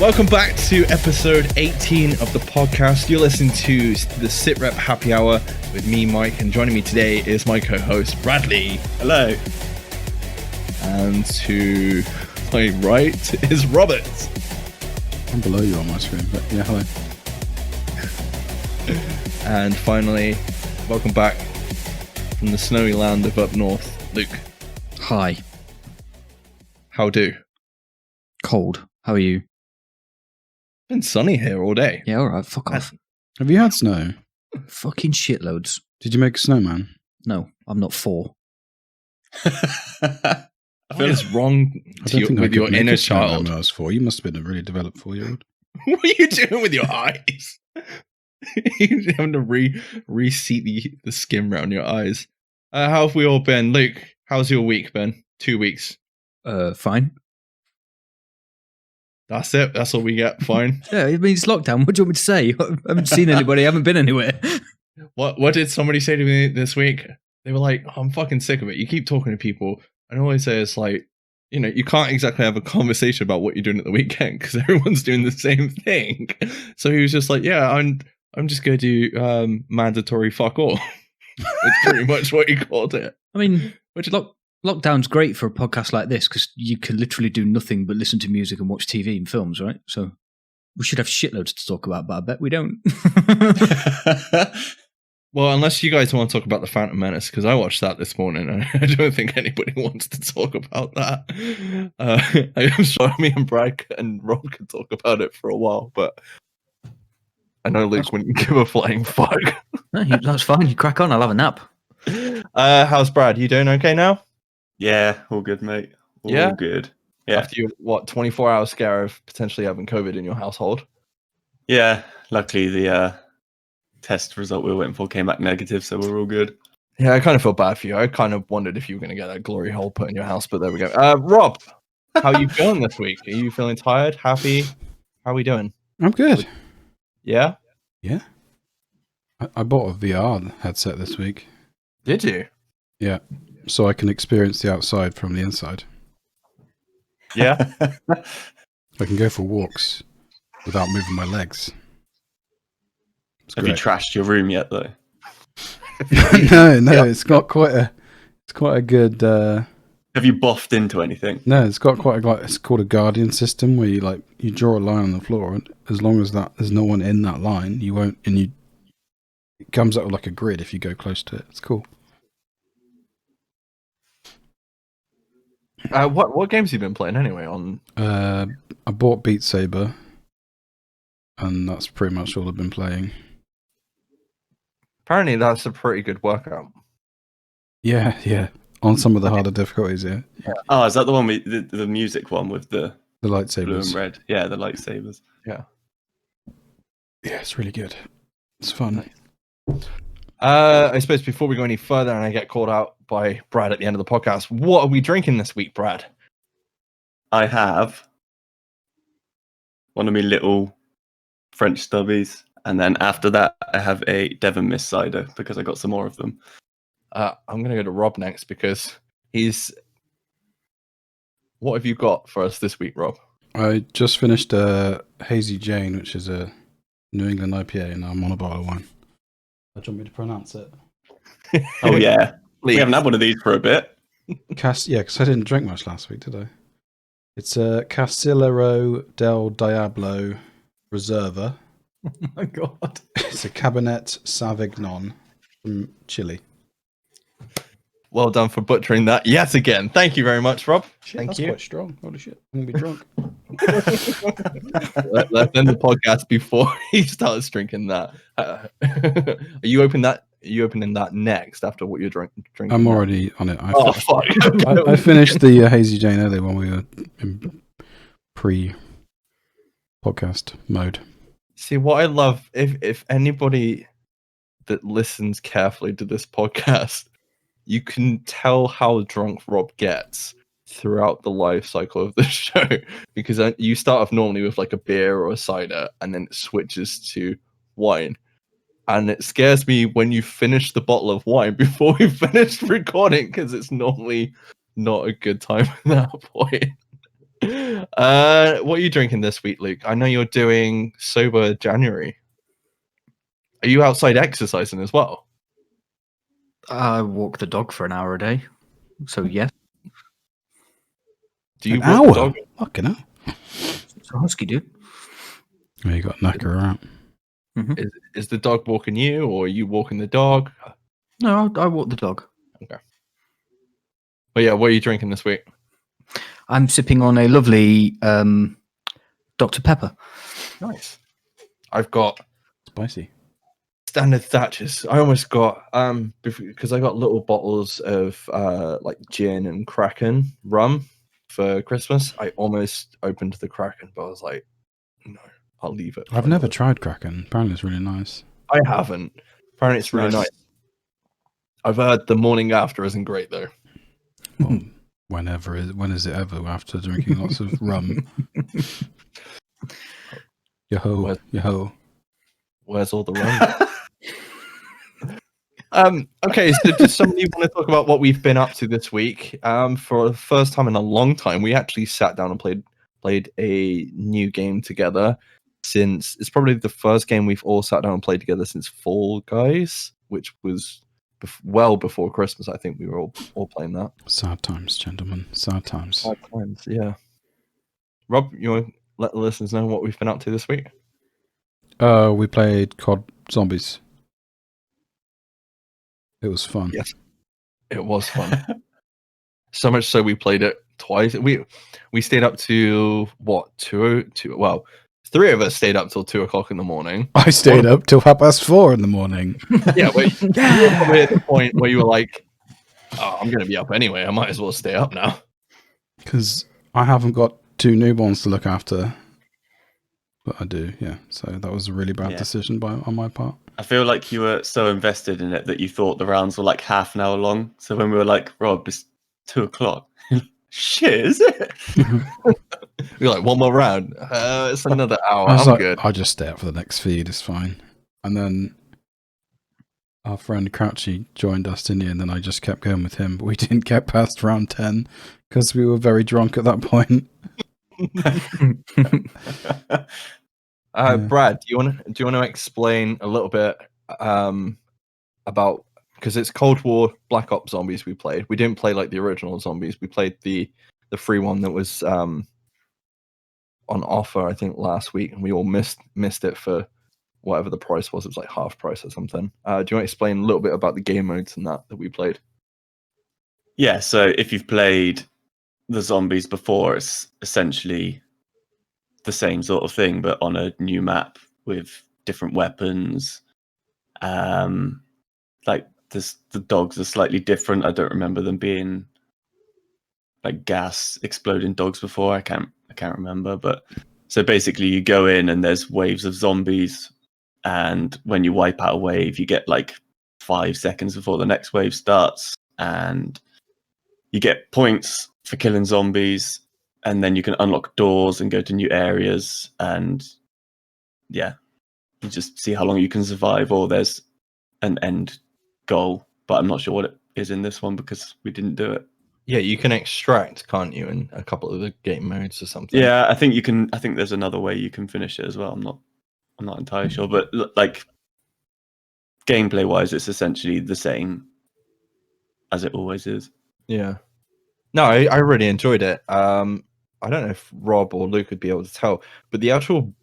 Welcome back to episode 18 of the podcast. You're listening to the Sitrep Happy Hour with me, Mike, and joining me today is my co-host, Bradley. Hello. And to my right is Robert. I'm below you on my screen, but yeah, hello. And finally, welcome back from the snowy land of up north, Luke. Hi. How do? Cold. How are you? It's been sunny here all day. Yeah, alright, fuck off. Have you had snow? Fucking shitloads. Did you make a snowman? No, I'm not 4. I feel it's wrong with your inner child. When I was 4. You must have been a really developed 4-year-old. What are you doing with your eyes? You're having to reseat the skin around your eyes. How have we all been? Luke, how's your week been? 2 weeks. Fine. That's it. That's all we get. Fine. Yeah, I mean, it's lockdown. What do you want me to say? I haven't seen anybody. I haven't been anywhere. What did somebody say to me this week? They were like, oh, I'm fucking sick of it. You keep talking to people. And all I say is like, you know, you can't exactly have a conversation about what you're doing at the weekend because everyone's doing the same thing. So he was just like, yeah, I'm just going to do mandatory fuck all. It's pretty much what he called it. I mean, lockdown's great for a podcast like this because you can literally do nothing but listen to music and watch TV and films, right? So we should have shitloads to talk about, but I bet we don't. Well, unless you guys want to talk about The Phantom Menace, because I watched that this morning, and I don't think anybody wants to talk about that. I'm sure me and Brad and Rob could talk about it for a while, but I know Luke wouldn't give a flying fuck. No, that's fine. You crack on. I'll have a nap. How's Brad? You doing okay now? Yeah, all good, mate. All good. Yeah. After your 24-hour scare of potentially having COVID in your household? Yeah, luckily the test result we were waiting for came back negative, so we're all good. Yeah, I kind of feel bad for you. I kind of wondered if you were going to get that glory hole put in your house, but there we go. Rob, how are you feeling this week? Are you feeling tired, happy? How are we doing? I'm good. Yeah? Yeah. I bought a VR headset this week. Did you? Yeah. So I can experience the outside from the inside. Yeah? I can go for walks without moving my legs. Have you trashed your room yet, though? No, it's got quite a good. Have you boffed into anything? No, it's got it's called a guardian system where you draw a line on the floor, and as long as there's no one in that line, you won't, it comes up with like a grid if you go close to it. It's cool. What games have you been playing anyway? I bought Beat Saber, and that's pretty much all I've been playing. Apparently, that's a pretty good workout. Yeah. On some of the harder difficulties, yeah. Oh, is that the one with the music one with the lightsabers? Blue and red. Yeah, the lightsabers. Yeah. Yeah, it's really good. It's fun. I suppose before we go any further and I get called out by Brad at the end of the podcast, what are we drinking this week, Brad? I have one of my little French stubbies, and then after that, I have a Devon Mist cider because I got some more of them. I'm going to go to Rob next because What have you got for us this week, Rob? I just finished a Hazy Jane, which is a New England IPA, and I'm on a bottle of wine. Do you want me to pronounce it? Oh, yeah. Please. We haven't had one of these for a bit. Because I didn't drink much last week, did I? It's a Casillero del Diablo Reserva. Oh my god. It's a Cabernet Sauvignon from Chile. Well done for butchering that yet again. Thank you very much, Rob. That's quite strong. Holy shit. I'm going to be drunk. Let's end the podcast before he starts drinking that. Are you opening that next after what you're drinking? I'm already on it. Fuck. I finished the Hazy Jane earlier when we were in pre-podcast mode. See, what I love, if anybody that listens carefully to this podcast, you can tell how drunk Rob gets throughout the life cycle of the show, because you start off normally with like a beer or a cider, and then it switches to wine. And it scares me when you finish the bottle of wine before we finish recording, because it's normally not a good time at that point. What are you drinking this week, Luke? I know you're doing sober January. Are you outside exercising as well? I walk the dog for an hour a day. So, yes. Do you An walk hour? the dog? Fucking hell. It's a husky, dude. Oh, you got to knock her out. Is the dog walking you, or are you walking the dog? No, I walk the dog. Okay. But yeah, what are you drinking this week? I'm sipping on a lovely Dr. Pepper. Nice. I've got Spicy. standard Thatchers. I almost got because I got little bottles of like gin and Kraken rum for Christmas. I almost opened the Kraken, but I was like, no, I'll leave it. I've never tried Kraken. Apparently it's really nice. I haven't. Apparently it's really nice. I've heard the morning after isn't great though. Well, when is it ever after drinking lots of rum? Yo-ho. Where's all the rum? Okay, so does somebody want to talk about what we've been up to this week? For the first time in a long time, we actually sat down and played a new game together. Since it's probably the first game we've all sat down and played together since Fall Guys, which was well before Christmas. I think we were all playing that. Sad times, gentlemen. Sad times. Sad times, yeah. Rob, you want to let the listeners know what we've been up to this week? We played COD Zombies. It was fun. Yes, it was fun. So much so we played it twice. We stayed up to what, 2? Well, 3 of us stayed up till 2 o'clock in the morning. I stayed up till 4:30 in the morning. Yeah, you were probably at the point where you were like, "Oh, I'm going to be up anyway. I might as well stay up now." Because I haven't got 2 newborns to look after. But I do, yeah. So that was a really bad decision on my part. I feel like you were so invested in it that you thought the rounds were like half an hour long. So when we were like, Rob, it's 2 o'clock. Shit, is it? You're like, one more round. It's another hour. I was I'm like, good. I'll just stay up for the next feed. It's fine. And then our friend Crouchy joined us, didn't he? And then I just kept going with him. But we didn't get past round 10 because we were very drunk at that point. Brad, do you want to explain a little bit about, because it's Cold War Black Ops Zombies we played. We didn't play like the original Zombies. We played the free one that was on offer, I think, last week, and we all missed it for whatever the price was. It was like half price or something. Do you want to explain a little bit about the game modes and that we played? Yeah, so if you've played the Zombies before, it's essentially the same sort of thing, but on a new map with different weapons. Like the dogs are slightly different. I don't remember them being like gas exploding dogs before. I can't remember. But so basically, you go in and there's waves of zombies, and when you wipe out a wave, you get like 5 seconds before the next wave starts, and you get points for killing zombies, and then you can unlock doors and go to new areas, and yeah, you just see how long you can survive, or there's an end goal, but I'm not sure what it is in this one because we didn't do it. Yeah, you can extract, can't you, in a couple of the game modes or something? Yeah, I think you can. I think there's another way you can finish it as well. I'm not entirely sure, but like gameplay wise, it's essentially the same as it always is. Yeah. No, I really enjoyed it. I don't know if Rob or Luke would be able to tell, but the actual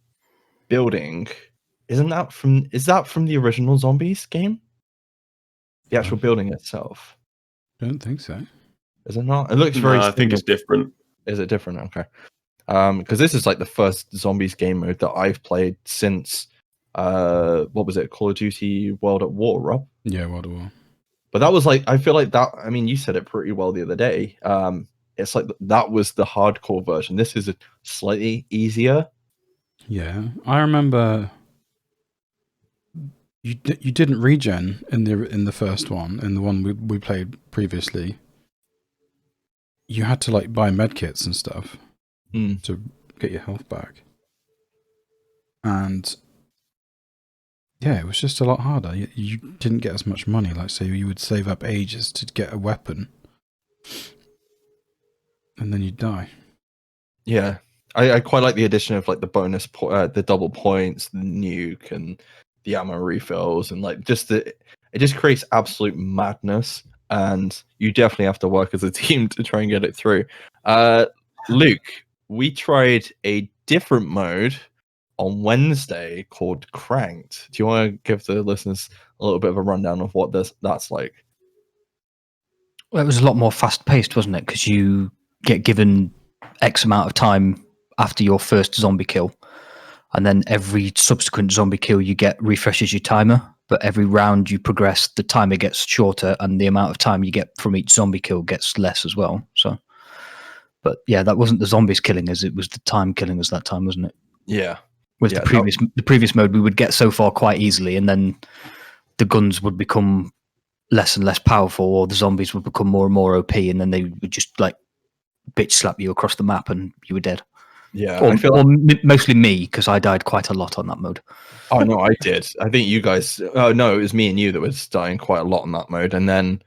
building, is that from the original Zombies game? The actual building itself. I don't think so. Is it not? It looks very No, I think it's different. Is it different? Okay. Because this is like the first Zombies game mode that I've played since what was it? Call of Duty World at War, Rob? Yeah, World of War. But that was like, I feel like that, I mean, you said it pretty well the other day. It's like that was the hardcore version. This is slightly easier. Yeah, I remember you didn't regen in the first one, in the one we played previously. You had to like buy medkits and stuff to get your health back. And yeah, it was just a lot harder. You didn't get as much money. Like, say you would save up ages to get a weapon, and then you'd die. Yeah, I quite like the addition of like the bonus, the double points, the nuke, and the ammo refills, and like it just creates absolute madness. And you definitely have to work as a team to try and get it through. Luke, we tried a different mode on Wednesday called Cranked. Do you want to give the listeners a little bit of a rundown of what that's like? Well, it was a lot more fast paced, wasn't it? Because you get given X amount of time after your first zombie kill, and then every subsequent zombie kill you get refreshes your timer. But every round you progress, the timer gets shorter, and the amount of time you get from each zombie kill gets less as well. So, but yeah, that wasn't the zombies killing us; it was the time killing us that time, wasn't it? Yeah. With the previous mode, we would get so far quite easily, and then the guns would become less and less powerful, or the zombies would become more and more OP, and then they would just like bitch slap you across the map, and you were dead. Yeah, mostly me, because I died quite a lot on that mode. Oh no, I did. I think you guys. Oh no, it was me and you that was dying quite a lot on that mode, and then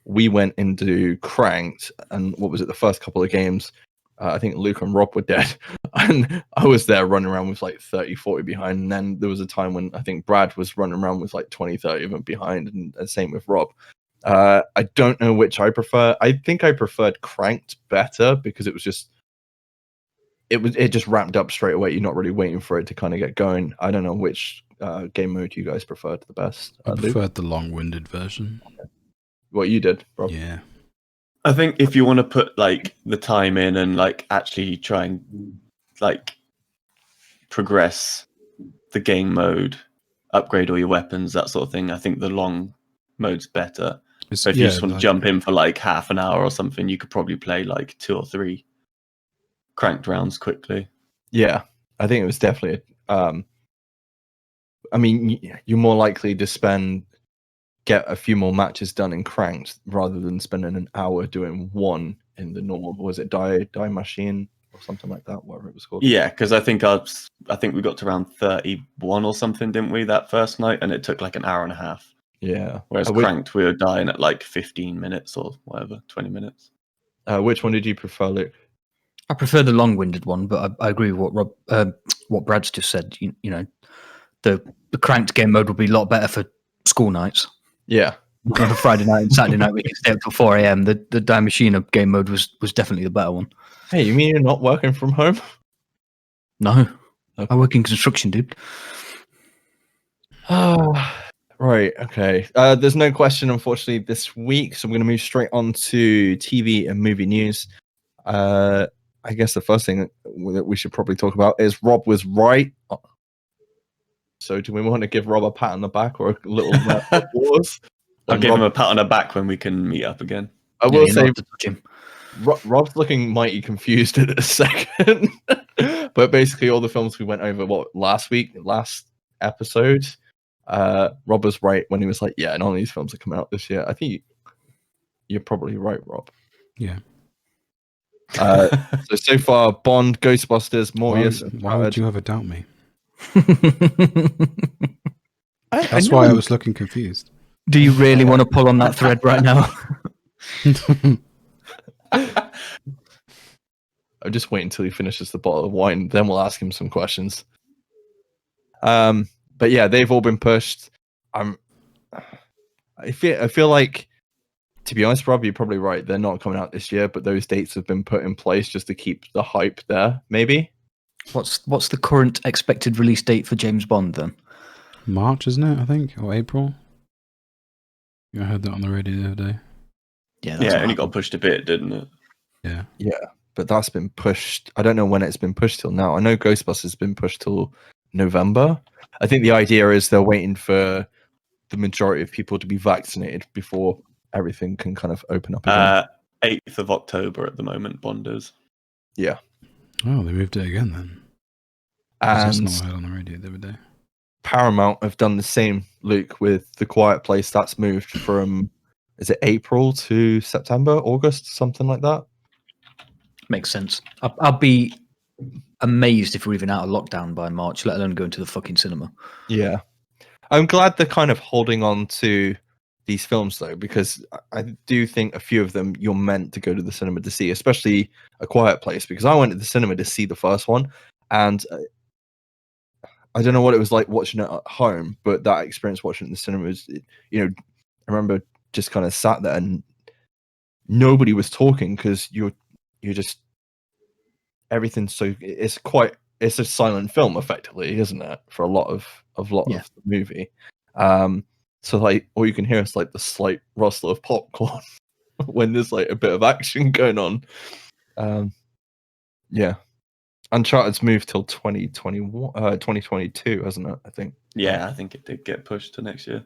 we went into Cranked, and what was it? The first couple of games, I think Luke and Rob were dead, and I was there running around with like 30, 40 behind, and then there was a time when I think Brad was running around with like 20, 30 of them behind, and same with Rob. I don't know which I prefer. I think I preferred Cranked better because it was just. It just ramped up straight away. You're not really waiting for it to kind of get going. I don't know which game mode you guys preferred the best. I preferred the long-winded version. What you did, Rob? Yeah. I think if you want to put like the time in and like actually try and like progress the game mode, upgrade all your weapons, that sort of thing, I think the long mode's better. So if you just want to jump in for like half an hour or something, you could probably play like 2 or 3 Cranked rounds quickly. Yeah, I think it was definitely. I mean, you're more likely to get a few more matches done in Cranked rather than spending an hour doing one in the normal. Was it Die Machine or something like that? Whatever it was called. Yeah, because I think we got to round 31 or something, didn't we, that first night? And it took like an hour and a half. Yeah. Whereas Cranked, we were dying at like 15 minutes or whatever, 20 minutes. Which one did you prefer, Luke? I prefer the long-winded one, but I agree with what Brad's just said. You know, the Cranked game mode would be a lot better for school nights. Yeah. On a Friday night and Saturday night, we can stay up till 4 a.m. The Die Machine game mode was definitely the better one. Hey, you mean you're not working from home? No. Okay. I work in construction, dude. Oh, right. Okay. There's no question, unfortunately, this week, so I'm going to move straight on to TV and movie news. I guess the first thing that we should probably talk about is Rob was right. So do we want to give Rob a pat on the back or a little applause? I'll give him a pat on the back when we can meet up again. I will say Rob's looking mighty confused at a second. But basically all the films we went over, last episode, Rob was right when he was like, yeah, none of these films are coming out this year. I think you're probably right, Rob. Yeah. So far, Bond, Ghostbusters, Morbius. Why would you ever doubt me? That's why I was looking confused. Do you really want to pull on that thread right now? I'm just waiting until he finishes the bottle of wine, then we'll ask him some questions. But yeah, they've all been pushed. I feel like, to be honest, Rob, you're probably right. They're not coming out this year, but those dates have been put in place just to keep the hype there, maybe. What's the current expected release date for James Bond then? March, isn't it? I think, or April. I heard that on the radio the other day. Yeah, it only got pushed a bit, didn't it? Yeah. Yeah, but that's been pushed. I don't know when it's been pushed till now. I know Ghostbusters has been pushed till November. I think the idea is they're waiting for the majority of people to be vaccinated before everything can kind of open up again. 8th of October at the moment, Bond is. Yeah. Oh, they moved it again then. And that's not what I heard on the radio the other day. Paramount have done the same, Luke, with The Quiet Place. That's moved from, is it April to September, August, something like that? Makes sense. I'll be amazed if we're even out of lockdown by March, let alone going to the fucking cinema. Yeah. I'm glad they're kind of holding on to these films though, because I do think a few of them you're meant to go to the cinema to see, especially A Quiet Place, because I went to the cinema to see the first one, and I don't know what it was like watching it at home, but that experience watching it in the cinema was, I remember just kind of sat there and nobody was talking because you're just everything's so it's a silent film effectively, isn't it, for a lot of the movie. So like all you can hear is like the slight rustle of popcorn when there's like a bit of action going on. Yeah. Uncharted's moved till 2022, hasn't it? I think. Yeah, I think it did get pushed to next year.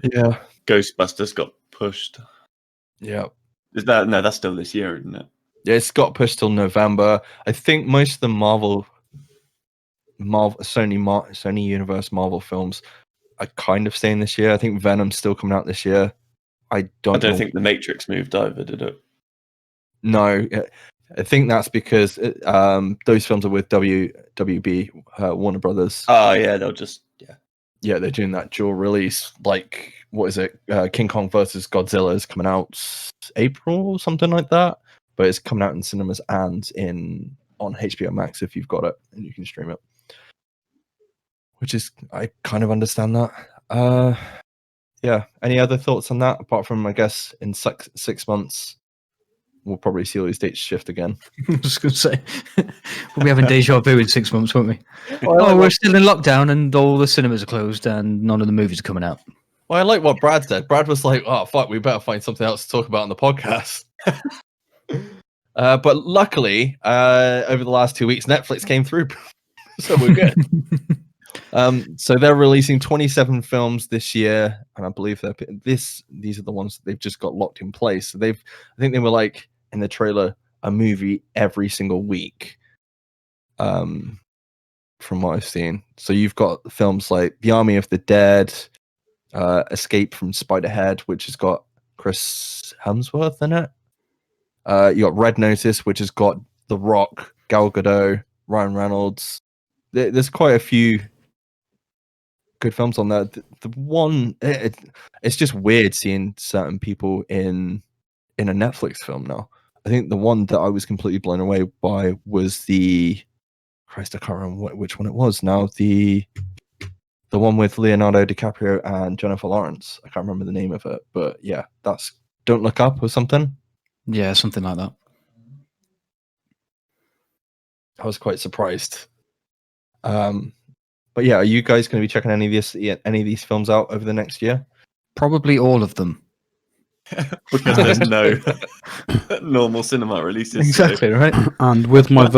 Yeah. Ghostbusters got pushed. Yeah. That's still this year, isn't it? Yeah, it's got pushed till November. I think most of the Sony Universe Marvel films are kind of staying this year. I think Venom's still coming out this year. I don't think The Matrix moved over, did it? No, I think that's because those films are with WB Warner Brothers. Oh yeah, they'll just yeah, they're doing that dual release. Like, what is it? King Kong versus Godzilla is coming out April or something like that. But it's coming out in cinemas and on HBO Max if you've got it and you can stream it. Which is, I kind of understand that. Yeah. Any other thoughts on that? Apart from, I guess, in 6 months, we'll probably see all these dates shift again. I was going to say, we'll be having deja vu in 6 months, won't we? Well, we're still in lockdown and all the cinemas are closed and none of the movies are coming out. Well, I like what Brad said. Brad was like, "Oh fuck, we better find something else to talk about on the podcast." But luckily, over the last 2 weeks, Netflix came through, so we're good. So they're releasing 27 films this year, and I believe these are the ones that they've just got locked in place. So I think they were like in the trailer, a movie every single week. From what I've seen, so you've got films like The Army of the Dead, Escape from Spiderhead, which has got Chris Hemsworth in it. You got Red Notice, which has got The Rock, Gal Gadot, Ryan Reynolds. There's quite a few good films on there. The one, it's just weird seeing certain people in a Netflix film now. I think the one that I was completely blown away by was Christ, I can't remember which one it was now. The one with Leonardo DiCaprio and Jennifer Lawrence. I can't remember the name of it, but yeah, that's Don't Look Up or something. Yeah, something like that. I was quite surprised. But yeah, are you guys going to be checking any of these films out over the next year? Probably all of them. Because there's no normal cinema releases. Exactly, right? And with my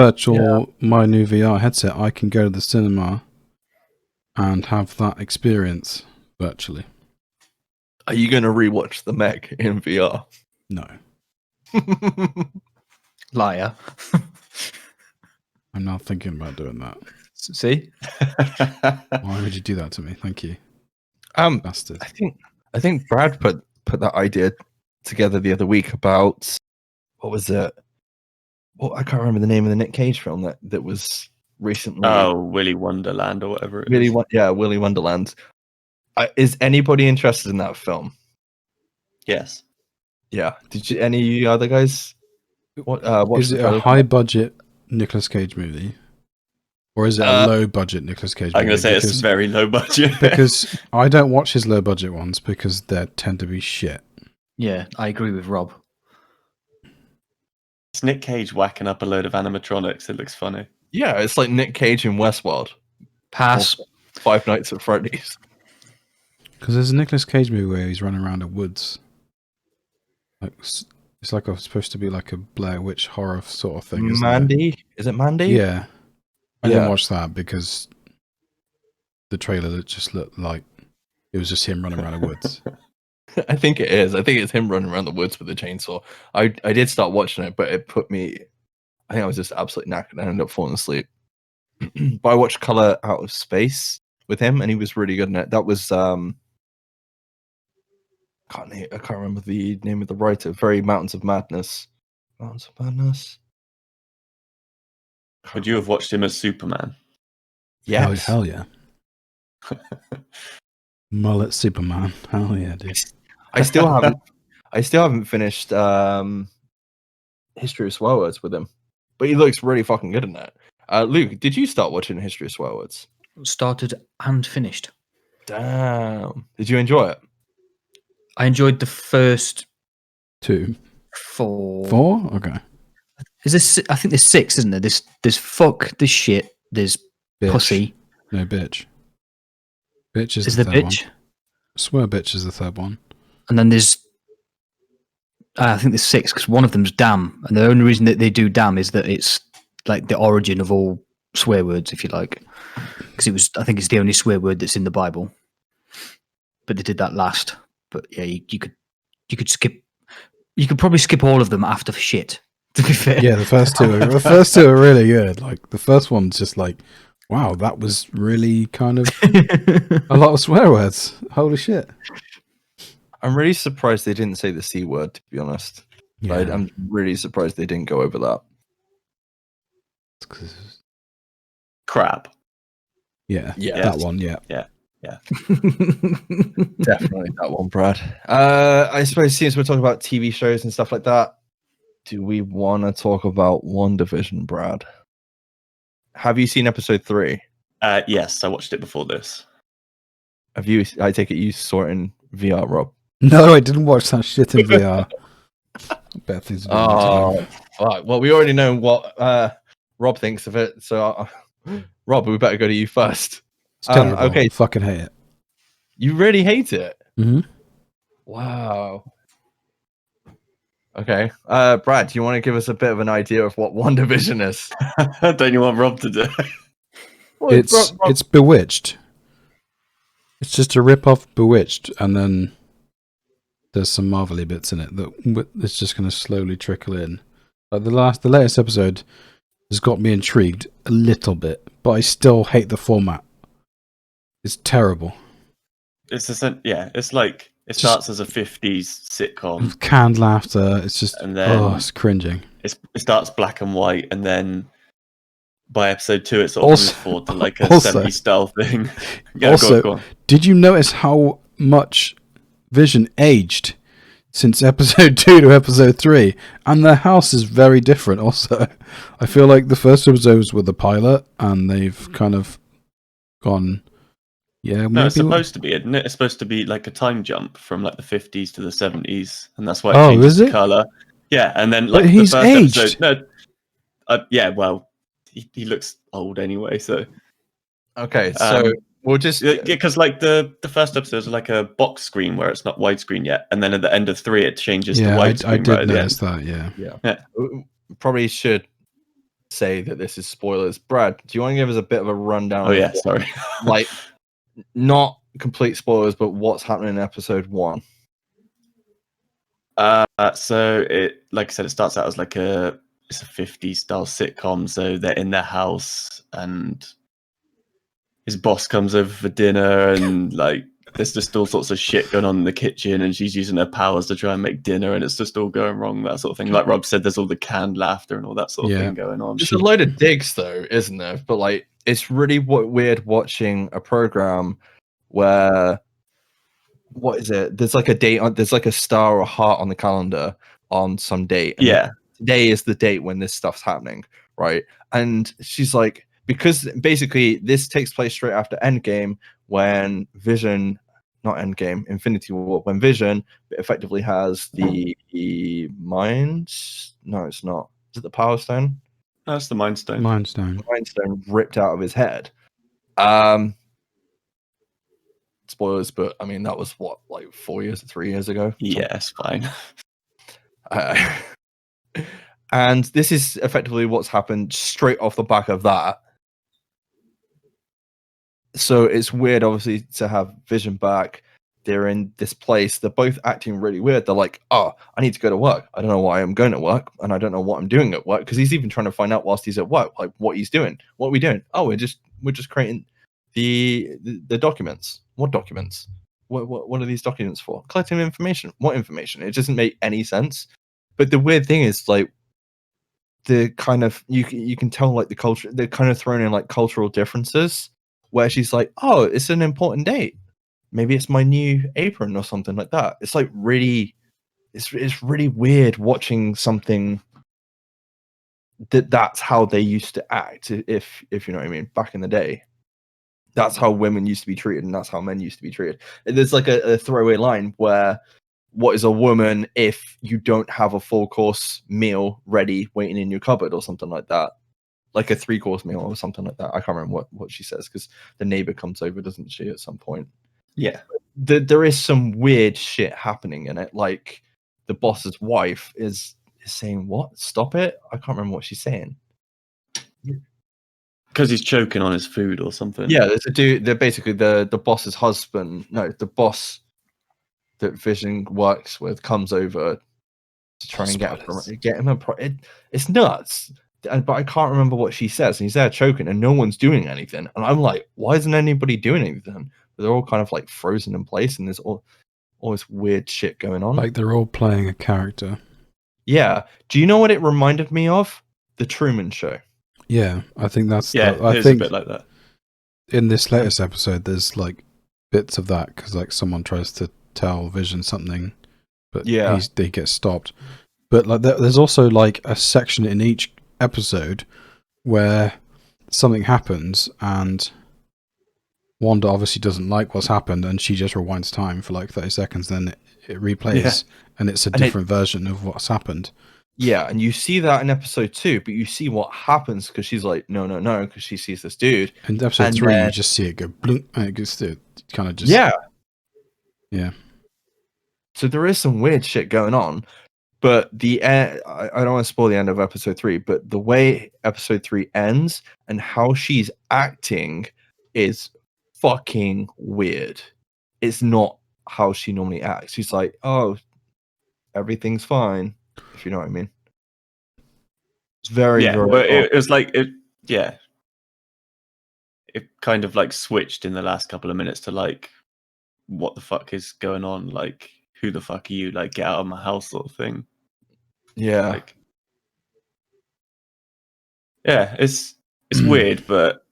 my new VR headset, I can go to the cinema and have that experience virtually. Are you going to rewatch The Meg in VR? No. Liar. I'm not thinking about doing that. See? Why would you do that to me? Thank you. Bastard. I think Brad put that idea together the other week about what was it? Well, I can't remember the name of the Nick Cage film that was recently. Oh, Willy Wonderland or whatever it is. Willy Wonderland. Is anybody interested in that film? Yes. Yeah. Did you? Any of you other guys? Is it a high budget Nicolas Cage movie? Or is it a low budget Nicolas Cage movie? I'm going to say it's very low budget. Because I don't watch his low budget ones because they tend to be shit. Yeah, I agree with Rob. It's Nick Cage whacking up a load of animatronics. It looks funny. Yeah, it's like Nick Cage in Westworld. Pass. Or Five Nights at Freddy's. Because there's a Nicolas Cage movie where he's running around the woods. Like, it's like supposed to be like a Blair Witch horror sort of thing. Mandy? Is it Mandy? Yeah. I didn't watch that because the trailer just looked like it was just him running around the woods. I think it is. I think it's him running around the woods with a chainsaw. I did start watching it, but it put me... I think I was just absolutely knackered. I ended up falling asleep. But I watched Color Out of Space with him, and he was really good in it. That was... I can't remember the name of the writer. Very Mountains of Madness. Mountains of Madness? Would you have watched him as Superman? Yes. Hell yeah. Mullet Superman. Hell yeah, dude. I still haven't. I still haven't finished History of Swear Words with him, but he looks really fucking good in that. Luke, did you start watching History of Swear Words? Started and finished. Damn. Did you enjoy it? I enjoyed the first 2, 4. 4. Okay. Is this? I think there's 6, isn't there? There's fuck, there's shit, there's Bitch. pussy. No, bitch. Bitch is Is the there third bitch? one. Swear bitch is the third one. And then there's. I think there's 6 because one of them's damn, and the only reason that they do damn is that it's like the origin of all swear words, if you like, because I think it's the only swear word that's in the Bible. But they did that last. But yeah, you could skip. You could probably skip all of them after shit. To be fair. Yeah, the first two. The first 2 are really good. Like the first one's just like, wow, that was really kind of a lot of swear words. Holy shit. I'm really surprised they didn't say the C word, to be honest. Yeah. I'm really surprised they didn't go over that. Crap. Yeah, Yeah. that one. Yeah. Definitely that one, Brad. I suppose since we're talking about TV shows and stuff like that, do we want to talk about WandaVision, Brad? Have you seen episode 3? Yes, I watched it before this. Have you? I take it you saw it in VR, Rob. No, I didn't watch that shit in VR. Bad things to do next time. Fuck. Well, we already know what Rob thinks of it, so Rob, we better go to you first. It's terrible. Okay, Fucking hate it. you really hate it. Mm-hmm. Wow. Okay, Brad, do you want to give us a bit of an idea of what WandaVision is? Don't you want Rob to do? Well, It's Bewitched. It's just a rip-off Bewitched, and then there's some Marvel-y bits in it that it's just going to slowly trickle in. Like the latest episode has got me intrigued a little bit, but I still hate the format. It's terrible. It's like it starts as a 50s sitcom, Canned laughter. It's just and then it's cringing. it starts black and white, and then by episode 2, it's sort of Also- moved forward to like a also- 70s style thing. Yeah, Also- go on. Did you notice how much Vision aged since episode 2 to episode 3? And their house is very different also. I feel like the first episodes were the pilot, and they've kind of gone... Yeah, No, it's maybe supposed to be, isn't it? It's supposed to be like a time jump from like the 50s to the 70s, and that's why it Oh, changes is it? color. Yeah, and then But like he's the first aged. episode. No, yeah, well, he looks old anyway. So Okay, so we'll just because like the first episode is like a box screen where it's not widescreen yet, and then at the end of 3 it changes to Yeah, widescreen. I did right at the notice end. that, yeah. we probably should say that this is spoilers. Brad, do you want to give us a bit of a rundown? Oh yeah, of sorry. like not complete spoilers, but what's happening in episode 1? So it, like I said, it starts out as like it's a 50s style sitcom. So they're in their house, and his boss comes over for dinner, and like there's just all sorts of shit going on in the kitchen, and she's using her powers to try and make dinner, and it's just all going wrong, that sort of thing. Like Rob said, there's all the canned laughter and all that sort of Yeah. thing going on. There's a load of digs, though, isn't there? But like, it's really weird watching a program where what is it? There's like a date on. There's like a star or a heart on the calendar on some date. And Yeah, today is the date when this stuff's happening, right? And she's like, because basically this takes place straight after Endgame, when Vision, not Endgame, Infinity War, when Vision effectively has the mind. No, it's not. Is it the Power Stone? that's the Mind Stone. Mind Stone. Mind Stone ripped out of his head. Spoilers, but I mean that was what, like 3 years ago. Yeah, it's fine. And this is effectively what's happened straight off the back of that. So it's weird, obviously, to have Vision back. They're in this place. They're both acting really weird. They're like, "Oh, I need to go to work. I don't know why I'm going to work, and I don't know what I'm doing at work." Because he's even trying to find out whilst he's at work, like what he's doing. What are we doing? Oh, we're just creating the documents. What documents? What are these documents for? Collecting information. What information? It doesn't make any sense. But the weird thing is, like, the kind of you can tell, like, the culture. They're kind of throwing in like cultural differences, where she's like, "Oh, it's an important date. maybe it's my new apron or something like that. It's like really, it's really weird watching something that's how they used to act. If you know what I mean, back in the day, that's how women used to be treated, and that's how men used to be treated. And there's like a throwaway line where, what is a woman if you don't have a full course meal ready waiting in your cupboard or something like that? Like a 3-course meal or something like that. I can't remember what she says, because the neighbor comes over, doesn't she, at some point? Yeah. There is some weird shit happening in it. Like the boss's wife is saying, "What? Stop it!" I can't remember what she's saying. Because he's choking on his food or something. Yeah, there's a dude. They're basically the boss's husband. No, the boss that Vision works with comes over to try and get him it's nuts. But I can't remember what she says. And he's there choking, and no one's doing anything. And I'm like, why isn't anybody doing anything? But they're all kind of like frozen in place, and there's all this weird shit going on. Like they're all playing a character. Yeah. Do you know what it reminded me of? The Truman Show. Yeah, I think that's. Yeah, I it's think a bit like that. in this latest episode, there's like bits of that because like someone tries to tell Vision something, but Yeah. he gets stopped. But like there's also like a section in each episode where something happens and Wanda obviously doesn't like what's happened, and she just rewinds time for like 30 seconds, then it replays, and it's a different version of what's happened. Yeah, and you see that in episode 2, but you see what happens because she's like, no, because she sees this dude. In episode And 3, then- you just see it go blink, and it goes to kind of just yeah. So there is some weird shit going on, but I don't want to spoil the end of episode 3, but the way episode 3 ends and how she's acting is fucking weird. It's not how she normally acts. She's like, oh, everything's fine, if you know what I mean. It's very, very but odd. it was like it kind of like switched in the last couple of minutes to like, what the fuck is going on? Like, who the fuck are you? Like, get out of my house, sort of thing. Yeah. Like, yeah, it's weird, but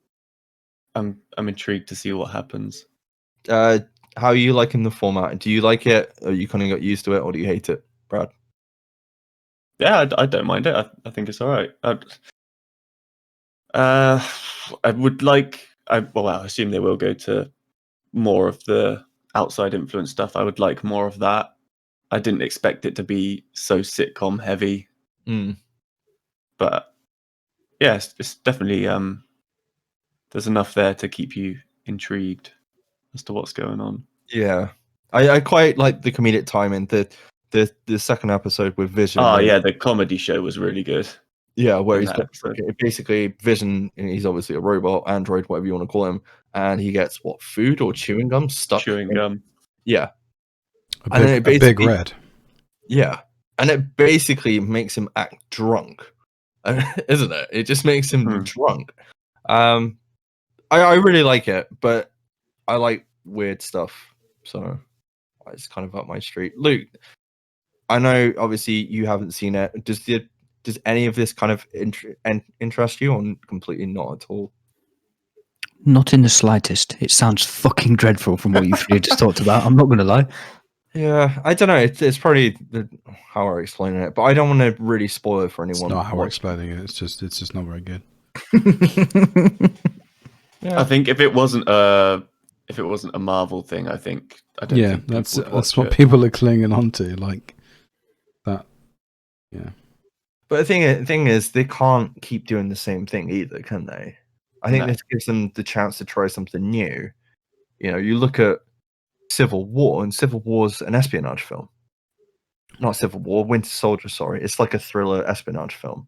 I'm intrigued to see what happens. How are you liking the format? Do you like it? Or you kind of got used to it, or do you hate it, Brad? Yeah, I don't mind it. I think it's all right. I would like. I assume they will go to more of the outside influence stuff. I would like more of that. I didn't expect it to be so sitcom heavy, but yeah, it's definitely there's enough there to keep you intrigued as to what's going on. Yeah, I quite like the comedic timing. The second episode with Vision. Oh yeah, the comedy show was really good. Yeah, where he's episode. basically Vision. He's obviously a robot, android, whatever you want to call him, and he gets what, food or chewing gum stuck. Chewing gum. Yeah, A big red. Yeah, and it basically makes him act drunk, isn't it? It just makes him drunk. I really like it, but I like weird stuff, so it's kind of up my street. Luke, I know obviously you haven't seen it. Does any of this kind of interest you, or completely not at all? Not in the slightest. It sounds fucking dreadful from what you three just talked about. I'm not going to lie. Yeah, I don't know. It's probably how we're explaining it, but I don't want to really spoil it for anyone. It's not how we're explaining it. It's just not very good. Yeah. I think if it wasn't a Marvel thing, I don't think that's what people are clinging on to, like that. Yeah. But the thing is, they can't keep doing the same thing either, can they? I think this gives them the chance to try something new. You know, you look at Civil War, and Civil War's an espionage film. Not Civil War, Winter Soldier, sorry. It's like a thriller espionage film.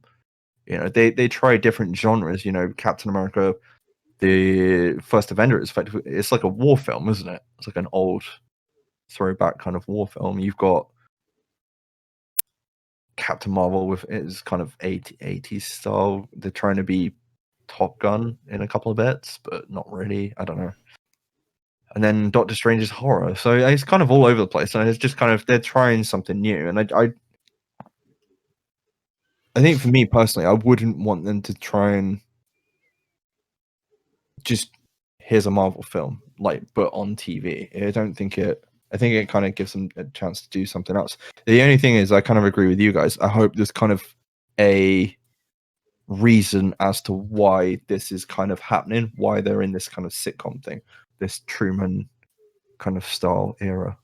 You know, they try different genres. You know, Captain America, the First Avenger, it's like a war film, isn't it? It's like an old throwback kind of war film. You've got Captain Marvel with its kind of 80s style. They're trying to be Top Gun in a couple of bits, but not really. I don't know. And then Doctor Strange's horror. So it's kind of all over the place. And it's just kind of, they're trying something new. And I think for me personally, I wouldn't want them to try and just, here's a Marvel film. but on TV. I don't think it. I think it kind of gives them a chance to do something else. The only thing is, I kind of agree with you guys. I hope there's kind of a reason as to why this is kind of happening, why they're in this kind of sitcom thing, this Truman kind of style era,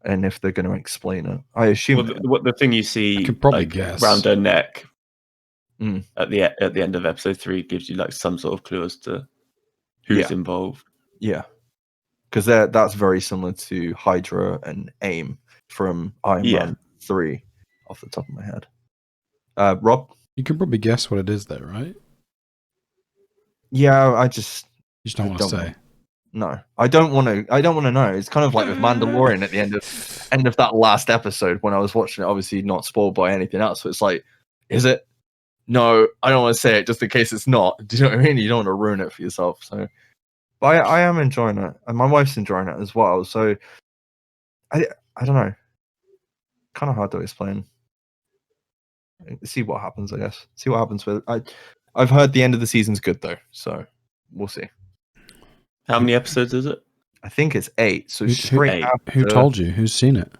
and if they're going to explain it. I assume the thing you see, I could probably guess. round her neck Mm. at the end of episode 3 gives you like some sort of clue as to who's involved. Yeah, because that's very similar to Hydra and AIM from Iron Man 3, off the top of my head. Rob? You can probably guess what it is, though, right? Yeah, You just don't want to say. No, I don't want to know. It's kind of like with Mandalorian at the end of that last episode when I was watching it. Obviously, not spoiled by anything else. So it's like, is it? No, I don't want to say it just in case it's not. Do you know what I mean? You don't want to ruin it for yourself. So, but I am enjoying it, and my wife's enjoying it as well. So, I don't know. Kind of hard to explain. See what happens, I guess. See what happens with it. I've heard the end of the season's good though, so we'll see. How many episodes is it? I think it's 8. So straight after. Who told you? Who's seen it?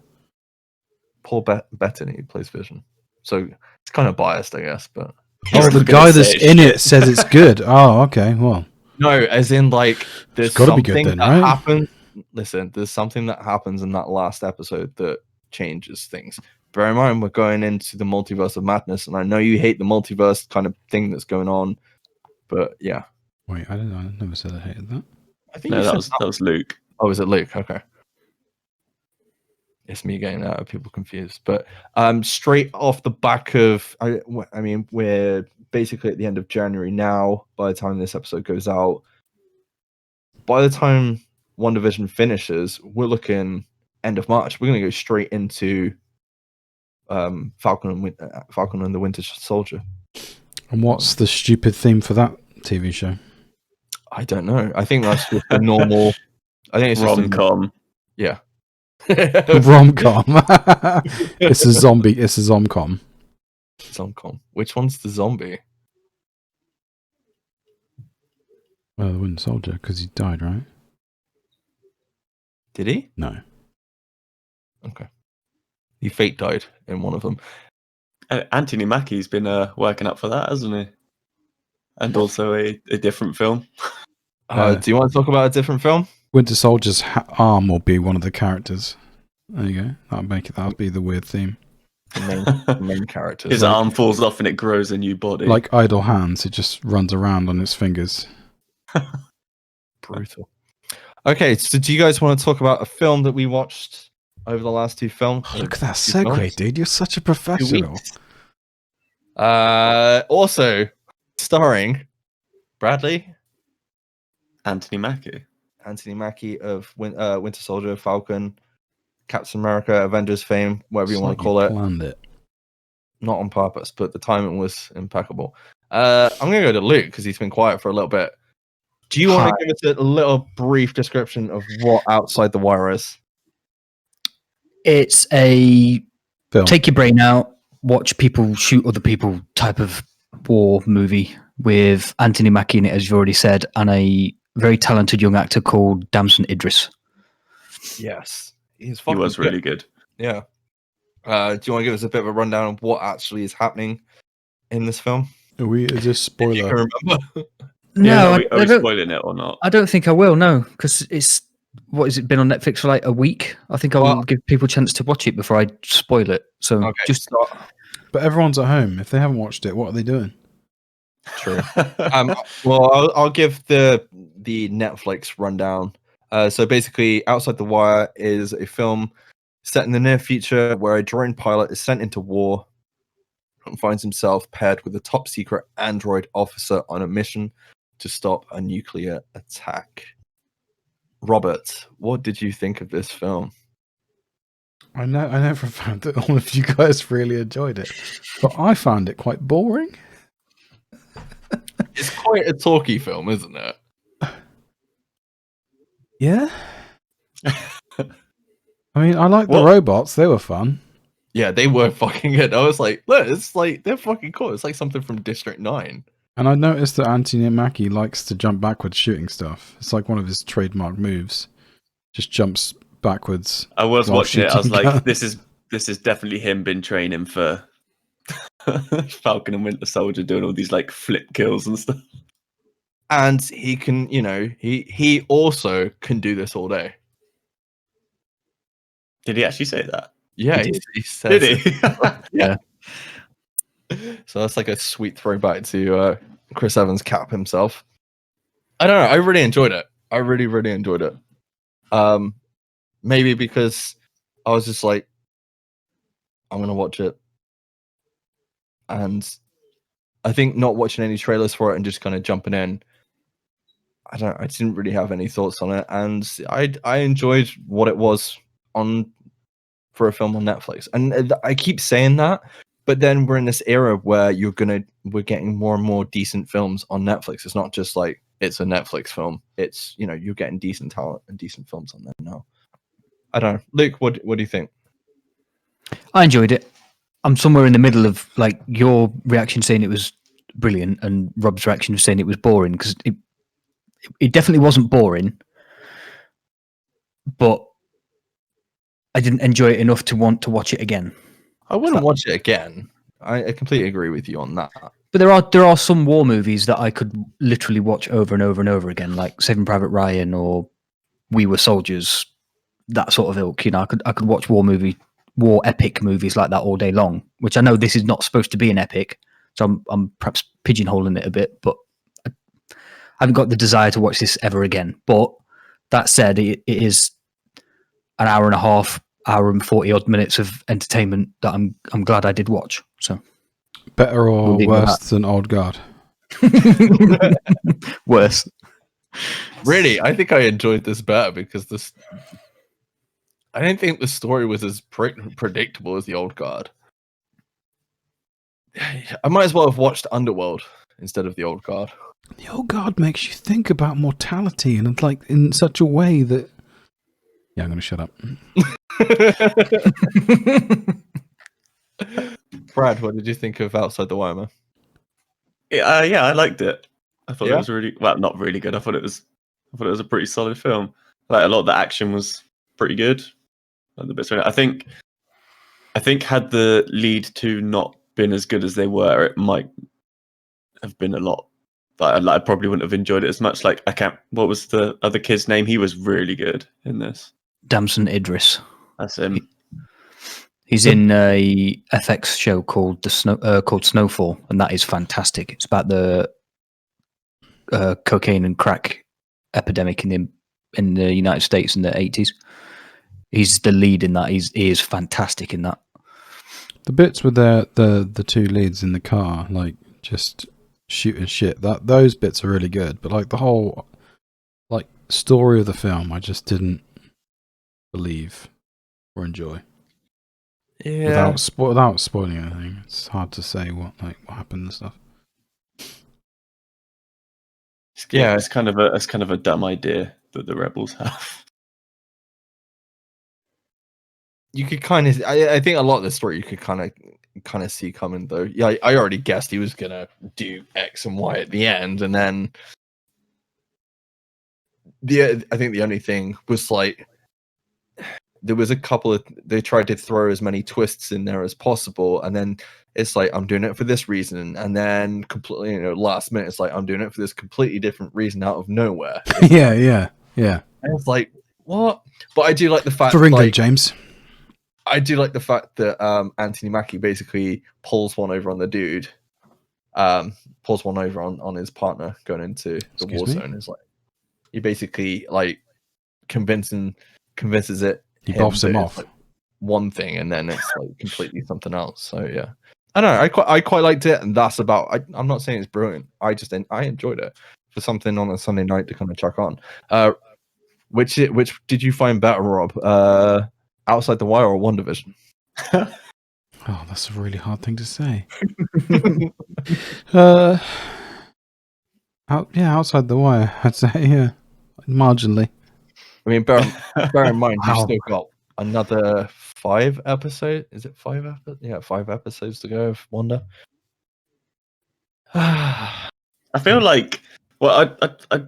Paul Bettany, who plays Vision. So it's kind of biased, I guess, but the guy that's in it says it's good. Oh, okay. Well, no, as in like there's gotta be something good then, that right? happens. Listen, there's something that happens in that last episode that changes things. Bear in mind, we're going into the multiverse of madness, and I know you hate the multiverse kind of thing that's going on, but yeah. Wait, I never said I hated that. I think No, that was Luke. Oh, was it Luke? Okay. It's me getting people confused. But straight off the back of, I mean, we're basically at the end of January now, by the time this episode goes out. By the time Wandavision finishes, we're looking end of March. We're going to go straight into Falcon and the Winter Soldier. And what's the stupid theme for that TV show? I don't know. I think that's just the normal. I think it's rom-com. Yeah. Rom-com. It's a zombie. It's a zomcom. Zomcom. Which one's the zombie? Well, the Winter Soldier, because he died, right? Did he? No. Okay. He fake died in one of them. Anthony Mackie's been working up for that, hasn't he? And also a different film. Do you want to talk about a different film? Winter Soldier's arm will be one of the characters. There you go. That'll be the weird theme. The main character. His arm falls off and it grows a new body. Like Idle Hands, it just runs around on its fingers. Brutal. Okay, so do you guys want to talk about a film that we watched over the last 2 films? Oh, look at that segue, dude. You're such a professional. Also, starring Bradley. Anthony Mackie of Winter Soldier, Falcon, Captain America, Avengers fame, whatever you want to call it. Planned it. Not on purpose, but the timing was impeccable. I'm going to go to Luke because he's been quiet for a little bit. Do you want to give us a little brief description of what Outside the Wire is? It's a Film. take your brain out, watch people shoot other people type of war movie with Anthony Mackie in it, as you already said, and a very talented young actor called Damson Idris. Yes. He was really good. Yeah. Do you want to give us a bit of a rundown of what actually is happening in this film? Is this spoiler? You can remember. No, are we spoiling it or not? I don't think I will, no, because it's, what has it been on Netflix for like a week? I think I'll give people a chance to watch it before I spoil it. So But everyone's at home. If they haven't watched it, what are they doing? True. Well, I'll give the Netflix rundown. So basically, Outside the Wire is a film set in the near future where a drone pilot is sent into war and finds himself paired with a top secret android officer on a mission to stop a nuclear attack. Robert, what did you think of this film? I never found that all of you guys really enjoyed it, but I found it quite boring. It's quite a talky film, isn't it? Yeah. I mean, I like the robots. They were fun. Yeah, they were fucking good. I was like, look, it's like, they're fucking cool. It's like something from District 9. And I noticed that Anthony Mackie likes to jump backwards shooting stuff. It's like one of his trademark moves. Just jumps backwards. I was while watching it. I was shooting like, guns. this is definitely him been training for Falcon and Winter Soldier, doing all these like flip kills and stuff. And he can, he also can do this all day. Did he actually say that? Yeah, He he says Did he? Yeah. So that's like a sweet throwback to Chris Evans' Cap himself. I don't know. I really enjoyed it. I really, really enjoyed it. Maybe because I was just like, I'm gonna watch it, and I think not watching any trailers for it and just kind of jumping in. I didn't really have any thoughts on it, and I enjoyed what it was for a film on Netflix. And I keep saying that, but then we're in this era where we're getting more and more decent films on Netflix. It's not just like it's a Netflix film. It's, you're getting decent talent and decent films on there now. I don't know. Luke, what do you think? I enjoyed it. I'm somewhere in the middle of like your reaction saying it was brilliant and Rob's reaction of saying it was boring, because it definitely wasn't boring, but I didn't enjoy it enough to want to watch it again. I wouldn't watch it again. I completely agree with you on that. But there are some war movies that I could literally watch over and over and over again, like Saving Private Ryan or We Were Soldiers, that sort of ilk. I could watch war epic movies like that all day long. Which I know this is not supposed to be an epic, so I'm perhaps pigeonholing it a bit, but I haven't got the desire to watch this ever again. But that said, it is an hour and a half, hour and 40 odd minutes of entertainment that I'm glad I did watch. So Better or worse than Old Guard? Worse. Really, I think I enjoyed this better because I didn't think the story was as predictable as the Old Guard. I might as well have watched Underworld instead of the Old Guard. The Old Guard makes you think about mortality and like in such a way that. Yeah, I'm going to shut up. Brad, what did you think of Outside the Wire, man? Yeah, I liked it. I thought Yeah? it was really not really good. I thought it was a pretty solid film. Like, a lot of the action was pretty good. Like, the bits. I think had the lead two not been as good as they were, it might have been a lot. I probably wouldn't have enjoyed it as much. Like, what was the other kid's name? He was really good in this. Damson Idris. That's him. He's in a FX show called Snowfall, and that is fantastic. It's about the cocaine and crack epidemic in the United States in the 80s. He's the lead in that. He is fantastic in that. The bits with the two leads in the car, like just shooting shit, those bits are really good. But like the whole like story of the film, I just didn't believe or enjoy. Yeah. Without spoiling anything, it's hard to say what happened and stuff. Yeah, it's kind of a dumb idea that the rebels have. You could kind of, I think a lot of the story you could kind of see coming though. Yeah, I already guessed he was gonna do X and Y at the end, and then I think the only thing was like there was a couple of, they tried to throw as many twists in there as possible, and then it's like, I'm doing it for this reason, and then completely, last minute it's like, I'm doing it for this completely different reason out of nowhere. Yeah. And it's like, what? But I do like the fact For England, James. I do like the fact that Anthony Mackie basically pulls one over on the dude, pulls one over on his partner going into the war zone. It's like he basically like convinces it. He buffs him off. Like one thing, and then it's like completely something else. So yeah, I don't know. I quite liked it, and that's about. I'm not saying it's brilliant. I enjoyed it for something on a Sunday night to kind of chuck on. Which did you find better, Rob? Outside the Wire or Wandavision? Oh, that's a really hard thing to say. Outside the Wire, I'd say, yeah, marginally. I mean, bear in mind, you've still got another 5 episodes. Is it 5 episodes? Yeah, 5 episodes to go of Wanda. I feel like, well, I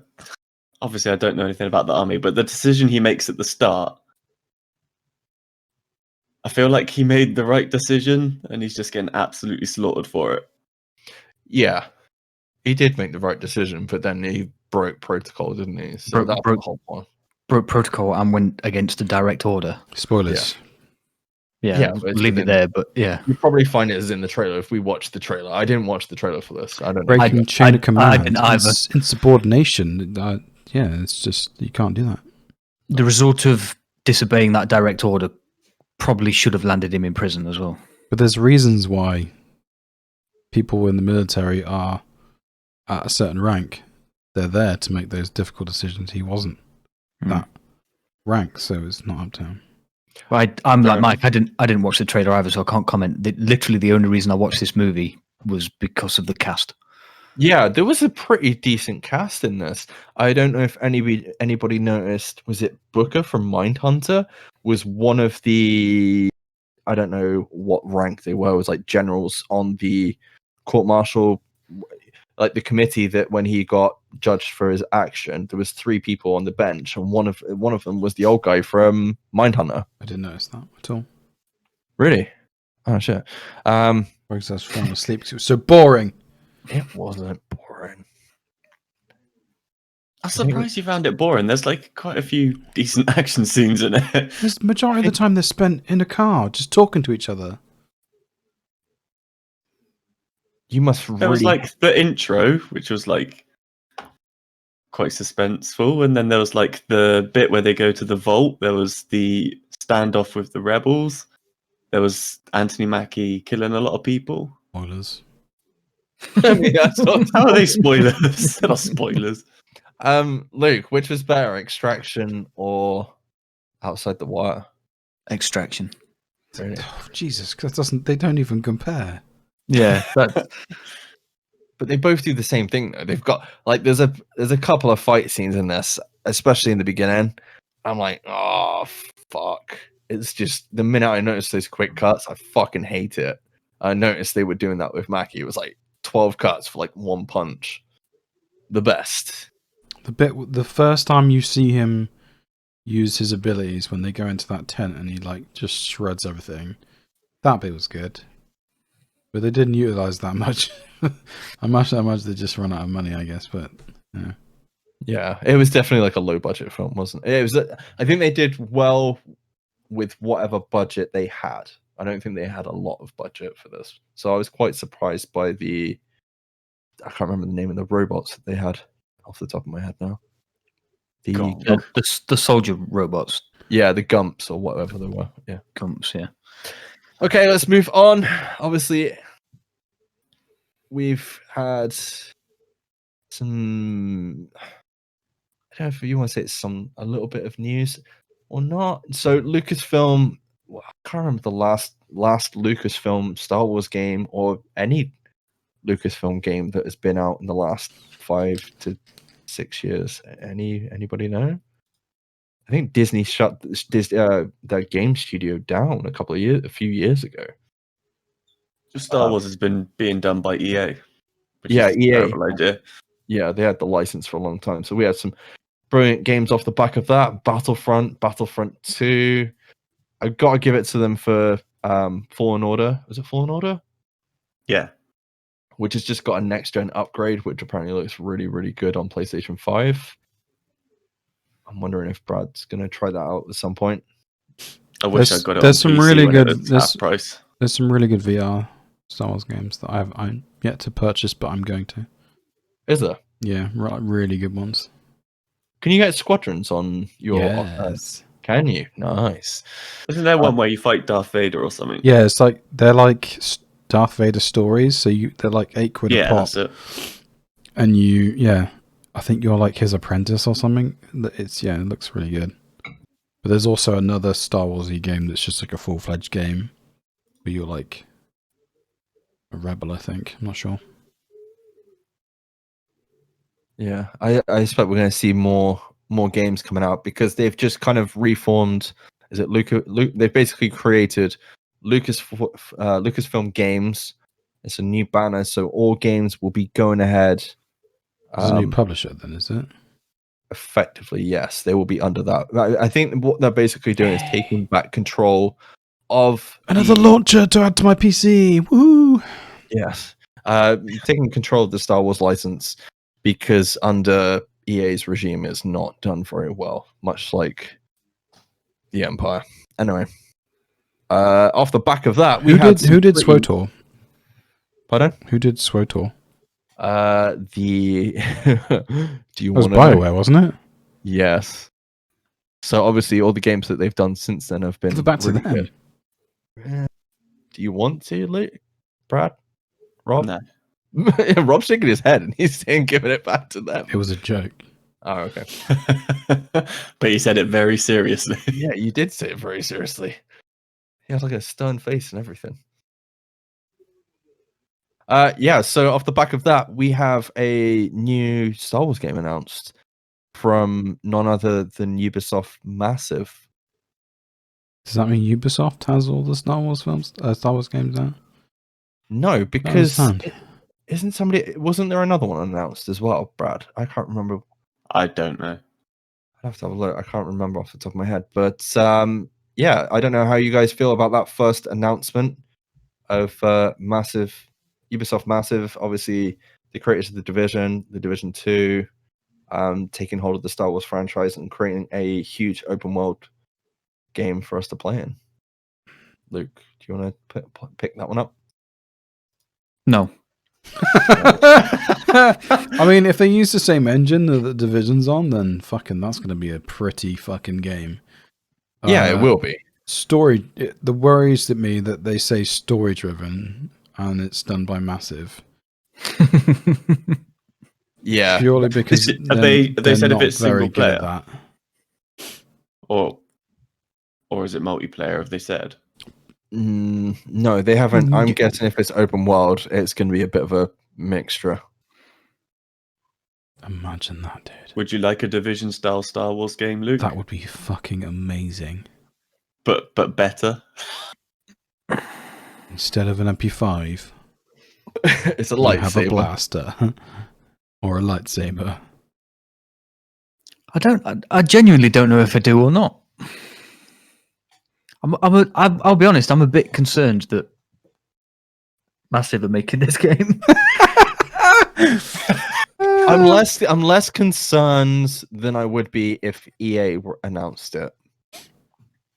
obviously I don't know anything about the army, but the decision he makes at the start, I feel like he made the right decision, and he's just getting absolutely slaughtered for it. Yeah, he did make the right decision, but then he broke protocol, didn't he? So Broke- that's broke- the whole point. Broke protocol and went against the direct order. Spoilers. Yeah, but it's leave it within- there. But yeah, You probably find it as in the trailer if we watch the trailer. I didn't watch the trailer for this. I don't know. Breaking chain of I command. didn't either. Insubordination. Yeah, it's just, you can't do that. the result of disobeying that direct order probably should have landed him in prison as well. But there's reasons why people in the military are at a certain rank. They're there to make those difficult decisions. He wasn't that rank, so it's not up to him. Well, I'm like Mike. I didn't watch the trailer either, so I can't comment. Literally, the only reason I watched this movie was because of the cast. Yeah, there was a pretty decent cast in this. I don't know if anybody noticed. Was it Booker from Mindhunter? Was one of the, I don't know what rank they were. It was like generals on the court martial, like the committee that when he got judged for his action, there was 3 people on the bench, and one of them was the old guy from Mindhunter. I didn't notice that at all. Really? Oh shit. Because I was falling asleep because it was so boring. It wasn't boring. I'm surprised you found it boring. There's like quite a few decent action scenes in it. Because the majority of the time they're spent in a car, just talking to each other. You must There was really. like the intro, which was like quite suspenseful, and then there was like the bit where they go to the vault. There was the standoff with the rebels. There was Anthony Mackie killing a lot of people. Spoilers. I mean, that's not- How are they spoilers? They're not spoilers. Luke, which was better, Extraction or Outside the Wire? Extraction. Really? Oh, Jesus, they don't even compare. Yeah, But they both do the same thing though. They've got like there's a couple of fight scenes in this, especially in the beginning. I'm like, oh fuck. It's just the minute I noticed those quick cuts, I fucking hate it. I noticed they were doing that with Mackie. It was like 12 cuts for like one punch. The best. The first time you see him use his abilities when they go into that tent and he like just shreds everything, that bit was good. But they didn't utilize that much. I imagine how much they just run out of money, I guess. But yeah. Yeah, it was definitely like a low budget film, wasn't it? It was. I think they did well with whatever budget they had. I don't think they had a lot of budget for this, so I was quite surprised by the. I can't remember the name of the robots that they had off the top of my head now. The Gump. the soldier robots, yeah, the Gumps or whatever they were. Yeah. Gumps, yeah. Okay, let's move on. Obviously, we've had some. I don't know if you want to say it's a little bit of news or not. So Lucasfilm, I can't remember the last Lucasfilm Star Wars game or any Lucasfilm game that has been out in the last 5 to 6 years. Anybody know? I think Disney shut their game studio down a few years ago. Star Wars has been being done by EA. Which Yeah, is a EA. terrible idea. Yeah, they had the license for a long time. So we had some brilliant games off the back of that. Battlefront 2. I've got to give it to them for Fallen Order. Was it Fallen Order? Yeah. Which has just got a next gen upgrade, which apparently looks really, really good on PlayStation 5. I'm wondering if Brad's going to try that out at some point. I wish I got it. There's on some PC really when it good- was there's- half price. There's some really good VR Star Wars games that I'm yet to purchase, but I'm going to. Is there? Yeah, really good ones. Can you get Squadrons on your... Yes. Can you? Nice. Isn't there one where you fight Darth Vader or something? Yeah, it's like they're like Darth Vader stories, so they're like £8 a Yeah, pop, that's it. and I think you're like his apprentice or something. It looks really good. But there's also another Star Warsy game that's just like a full-fledged game where you're like a rebel, I think. I'm not sure. Yeah, I expect we're going to see more games coming out because they've just kind of reformed. Is it they've basically created Lucasfilm Games. It's a new banner, so all games will be going ahead It's a new publisher, then, is it? Effectively, yes, they will be under that. I think what they're basically doing is taking back control of Another launcher to add to my PC. Woo! Yes, taking control of the Star Wars license, because under EA's regime, it's not done very well, much like the Empire. Anyway, off the back of that, who did SWTOR? Pardon? Who did SWTOR? Do you It was want BioWare, wasn't it? Yes. So obviously, all the games that they've done since then have been Back to really them. good. Do you want to, Luke? Brad? Rob? No. Rob's shaking his head and he's saying giving it back to them. It was a joke. Oh, okay. But you said it very seriously. Yeah, you did say it very seriously. He has like a stern face and everything. Yeah, so off the back of that, we have a new Star Wars game announced from none other than Ubisoft Massive. Does that mean Ubisoft has all the Star Wars films, Star Wars games now? No, because wasn't there another one announced as well, Brad? I can't remember. I don't know. I'd have to have a look. I can't remember off the top of my head. But yeah, I don't know how you guys feel about that first announcement of Ubisoft Massive. Obviously, the creators of The Division 2, taking hold of the Star Wars franchise and creating a huge open world game for us to play in. Luke, do you want to pick that one up? No. I mean, if they use the same engine that the Division's on, then fucking that's going to be a pretty fucking game. Yeah, it will be. The worries at me that they say story driven and it's done by Massive. Yeah, purely because have they said if it's single player, that. or is it multiplayer? Have they said? No, they haven't. I'm guessing if it's open world, it's going to be a bit of a mixture. Imagine that, dude. Would you like a Division style Star Wars game, Luke? That would be fucking amazing. But better. Instead of an MP5, it's a lightsaber. Have a blaster or a lightsaber. I genuinely don't know if I do or not. I'll be honest. I'm a bit concerned that Massive are making this game. I'm less concerned than I would be if EA announced it.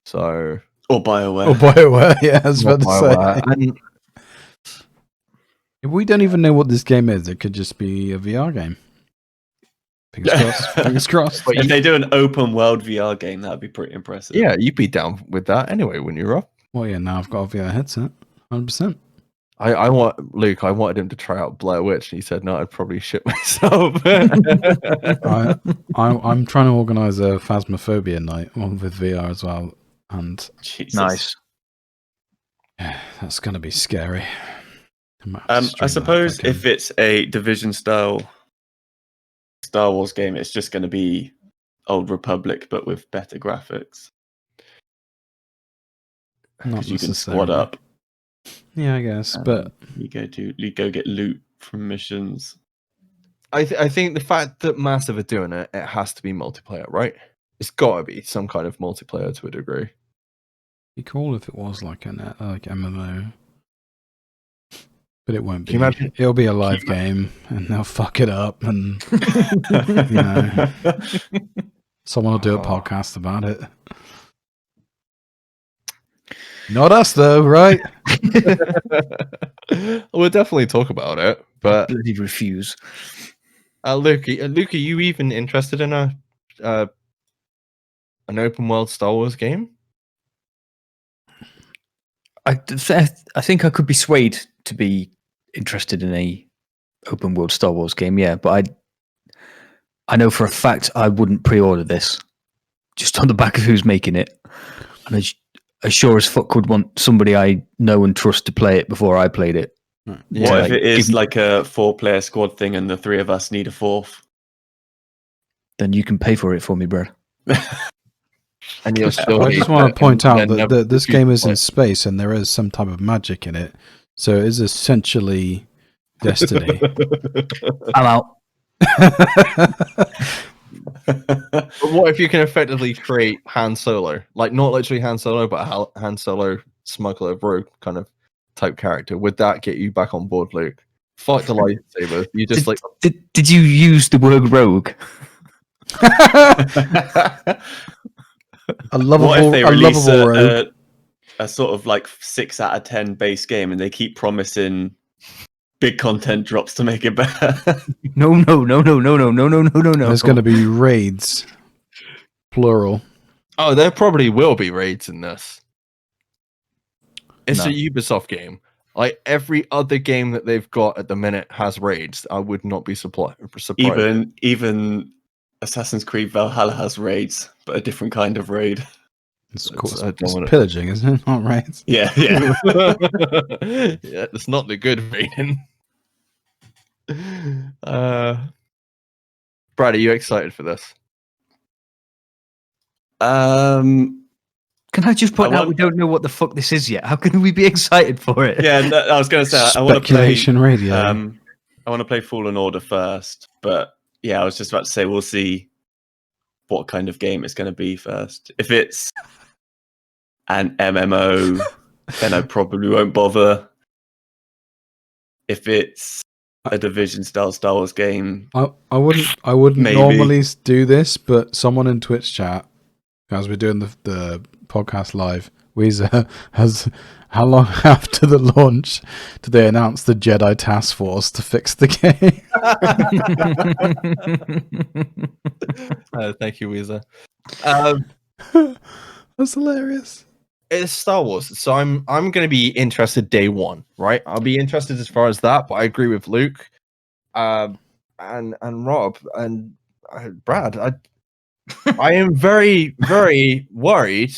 So or BioWare. Yeah, I was about to say. And if we don't even know what this game is, it could just be a VR game. Fingers crossed. Fingers crossed. If they do an open world VR game, that'd be pretty impressive. Yeah, you'd be down with that anyway, wouldn't you, Rob? Well, yeah, now I've got a VR headset. 100%. I wanted him to try out Blair Witch, and he said no, I'd probably shit myself. I'm trying to organise a Phasmophobia night with VR as well, and Jesus. Nice. Yeah, that's gonna be scary. I suppose if it's a Division style Star Wars game, it's just going to be Old Republic, but with better graphics. Not you can squad up. Yeah, I guess, but you go get loot from missions. I think the fact that Massive are doing it has to be multiplayer, right? It's got to be some kind of multiplayer to a degree. It'd be cool if it was like an MMO, but it won't be. Can you imagine? It'll be a live game, and they'll fuck it up, and someone will do a podcast about it. Not us, though, right? We'll definitely talk about it, but Bloody refuse. Luke, are you even interested in an open world Star Wars game? I think I could be swayed to be interested in a open world Star Wars game, yeah, but I know for a fact I wouldn't pre-order this just on the back of who's making it. And I sure as fuck would want somebody I know and trust to play it before I played it. Yeah, what if it is like a 4-player squad thing and the 3 of us need a 4th? Then you can pay for it for me, bro. And you'll still I just want to point out that this game is in space and there is some type of magic in it. So it is essentially Destiny. I'm out. But what if you can effectively create Han Solo, like not literally Han Solo, but a Han Solo smuggler rogue kind of type character? Would that get you back on board, Luke? Fuck the lightsaber. You just Did you use the word rogue? A lovable, What if they a release lovable rogue. a sort of like 6 out of 10 base game and they keep promising big content drops to make it better? No. There's going to be raids, plural. oh, there probably will be raids in this. It's No. a Ubisoft game. Like every other game that they've got at the minute has raids. I would not be surprised. Even Assassin's Creed Valhalla has raids, but a different kind of raid. It's pillaging, isn't it? Not raids. Yeah. yeah, it's not the good raiding. Brad, are you excited for this? Can I just point out we don't know what the fuck this is yet? How can we be excited for it? Yeah, no, I was going to say I want to play. Speculation radio. I want to play Fallen Order first, but yeah, I was just about to say we'll see what kind of game it's going to be first. If it's an MMO, then I probably won't bother. If it's a Division style Star Wars game, I wouldn't Maybe. normally do this, but someone in Twitch chat, as we're doing the podcast live, Weezer has, how long after the launch did they announce the Jedi Task Force to fix the game? Thank you, Weezer. That's hilarious. It's Star Wars, so I'm going to be interested day one, right? I'll be interested as far as that, but I agree with Luke, and Rob and Brad. I am very, very worried,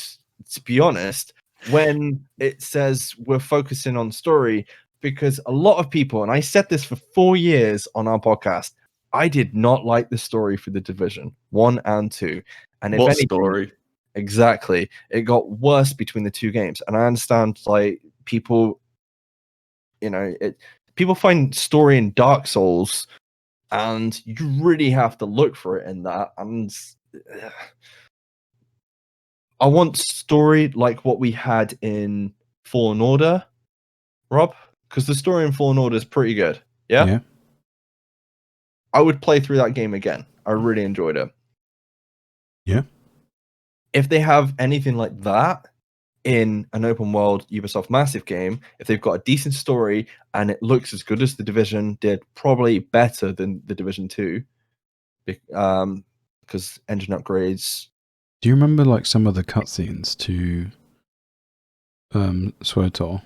to be honest, when it says we're focusing on story, because a lot of people, and I said this for 4 years on our podcast, I did not like the story for The Division 1 and 2. And if what anything, story? exactly, it got worse between the two games. And I understand, like, people, people find story in Dark Souls, and you really have to look for it in that. And I want story like what we had in Fallen Order, Rob, because the story in Fallen Order is pretty good. Yeah? I would play through that game again. I really enjoyed it. Yeah. If they have anything like that in an open world Ubisoft Massive game, if they've got a decent story and it looks as good as The Division did, probably better than The Division 2, because engine upgrades. Do you remember like some of the cutscenes to SWTOR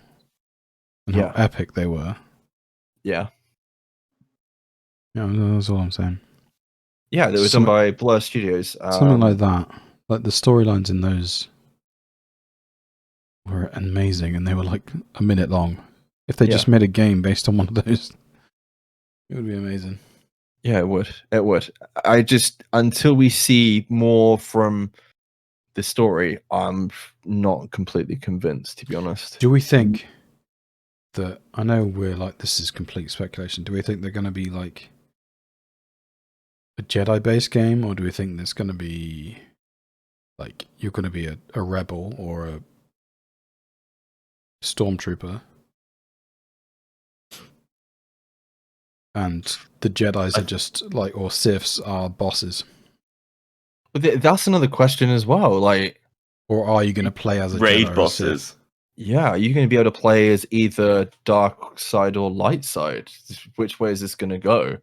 and how epic they were? Yeah. Yeah, that's all I'm saying. Yeah, they were done by Blur Studios. Something like that. Like the storylines in those were amazing, and they were like a minute long. If they just made a game based on one of those, it would be amazing. Yeah, it would. It would. I just, until we see more from the story, I'm not completely convinced, to be honest. Do we think that, I know we're like, this is complete speculation. Do we think they're going to be like a Jedi-based game, or do we think there's going to be like, you're going to be a rebel or a stormtrooper, and the Jedis are just like, or Siths are bosses? But that's another question as well. Like, or are you going to play as a raid Jedi bosses? Yeah, are you going to be able to play as either dark side or light side? Which way is this going to go?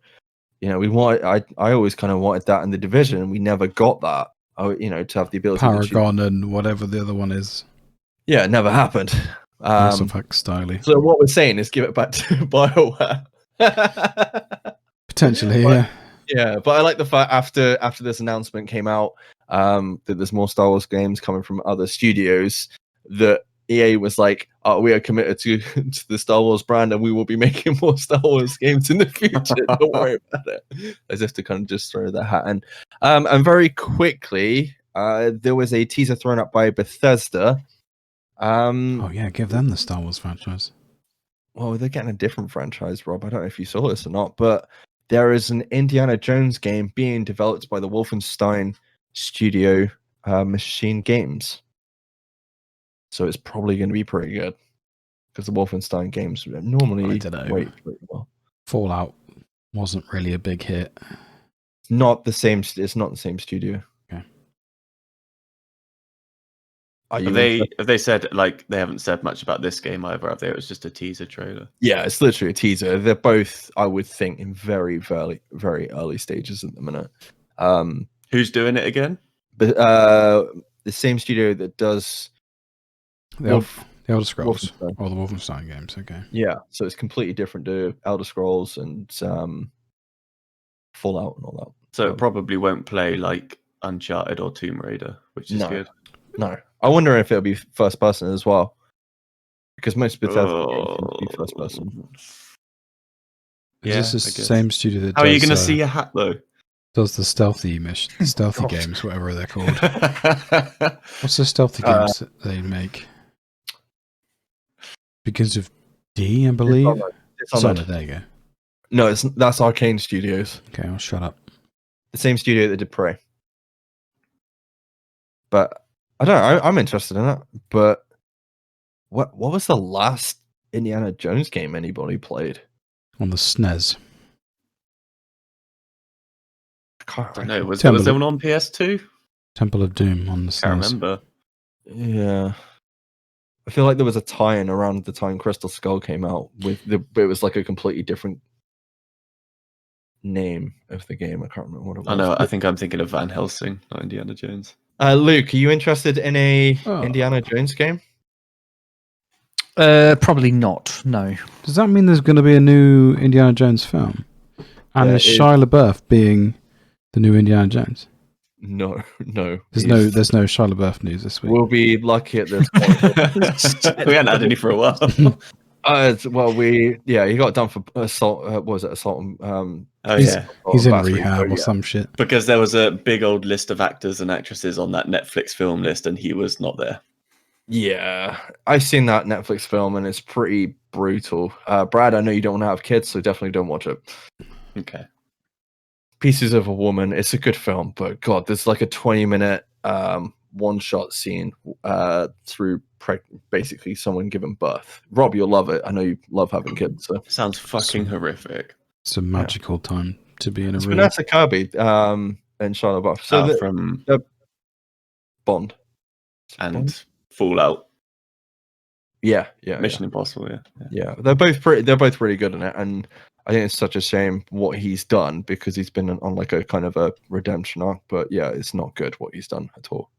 You know, I always kind of wanted that in The Division, and we never got that. To have the ability Paragon and whatever the other one is. Yeah, it never happened. Mass Effect style. So what we're saying is give it back to BioWare. Potentially, yeah. Yeah, but I like the fact after this announcement came out that there's more Star Wars games coming from other studios, that EA was like, "Oh, we are committed to the Star Wars brand, and we will be making more Star Wars games in the future. Don't worry about it." As if to kind of just throw the hat in. And very quickly, there was a teaser thrown up by Bethesda. Oh yeah, give them the Star Wars franchise. Well, they're getting a different franchise, Rob. I don't know if you saw this or not, but there is an Indiana Jones game being developed by the Wolfenstein studio, Machine Games. So it's probably going to be pretty good because the Wolfenstein games normally I don't know. rate pretty well. Fallout wasn't really a big hit. It's not the same studio. Okay. Are you Have they interested? have they said, like, they haven't said much about this game either, have they? It was just a teaser trailer. Yeah, it's literally a teaser. They're both, I would think, in very, very, very early stages at the minute. Who's doing it again? But the same studio that does The Elder Scrolls Wolfenstein. or the Wolfenstein games. Okay. Yeah, so it's completely different to Elder Scrolls and Fallout and all that. So it probably won't play like Uncharted or Tomb Raider, which is good. No, I wonder if it'll be first person as well, because most Bethesda games can be first person. Is Yeah, this the I guess. same studio that How are you does, going to see your hat though? does the stealthy God. games, whatever they're called? What's the stealthy games that they make? Begins with D, I believe. Dishonored. There you go. No, that's Arcane Studios, Okay, I'll shut up. the same studio that did Prey. But I don't know. I'm interested in it. But what was the last Indiana Jones game anybody played? On the SNES. I I know. Was Temple there of- one on PS2? Temple of Doom on the SNES. Can't remember. Yeah. I feel like there was a tie-in around the time Crystal Skull came out it was like a completely different name of the game. I can't remember what it was. I know. I think I'm thinking of Van Helsing, not Indiana Jones. Luke, are you interested in a Oh. Indiana Jones game? Probably not. No. Does that mean there's going to be a new Indiana Jones film? And There is is. Shia LaBeouf being the new Indiana Jones? No. There's He's- no Shia LaBeouf news this week. We'll be lucky at this point. We hadn't had any for a while. He got done for assault. What was it? Assault. Oh He's- yeah, He's in battery, rehab so, or some shit. because there was a big old list of actors and actresses on that Netflix film list, and he was not there. Yeah, I've seen that Netflix film and it's pretty brutal. Brad, I know you don't want to have kids, so definitely don't watch it. Okay. Pieces of a Woman. It's a good film, but God, there's like a 20-minute one-shot scene through basically someone giving birth. Rob, you'll love it. I know you love having kids. So. Sounds fucking horrific. It's a magical time to be in a It's room. Vanessa Kirby and Shia LaBeouf. So From Bond. and Fallout, Yeah. Mission Impossible. Yeah, they're both really good in it, and I think it's such a shame what he's done because he's been on like a kind of a redemption arc. But yeah, it's not good what he's done at all.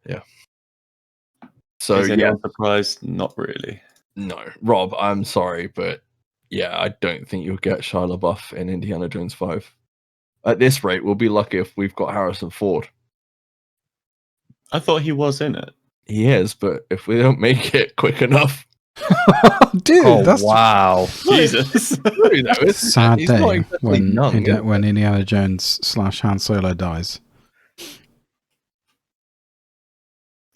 Yeah. So Is anyone surprised? Not really. no, Rob, I'm sorry, but yeah, I don't think you'll get Shia LaBeouf in Indiana Jones 5. At this rate, we'll be lucky if we've got Harrison Ford. I thought he was in it. He is, but if we don't make it quick enough, Dude, that's wow. Jesus. true, though, isn't it? sad He's not day exactly young, is he? when Indiana Jones / Han Solo dies.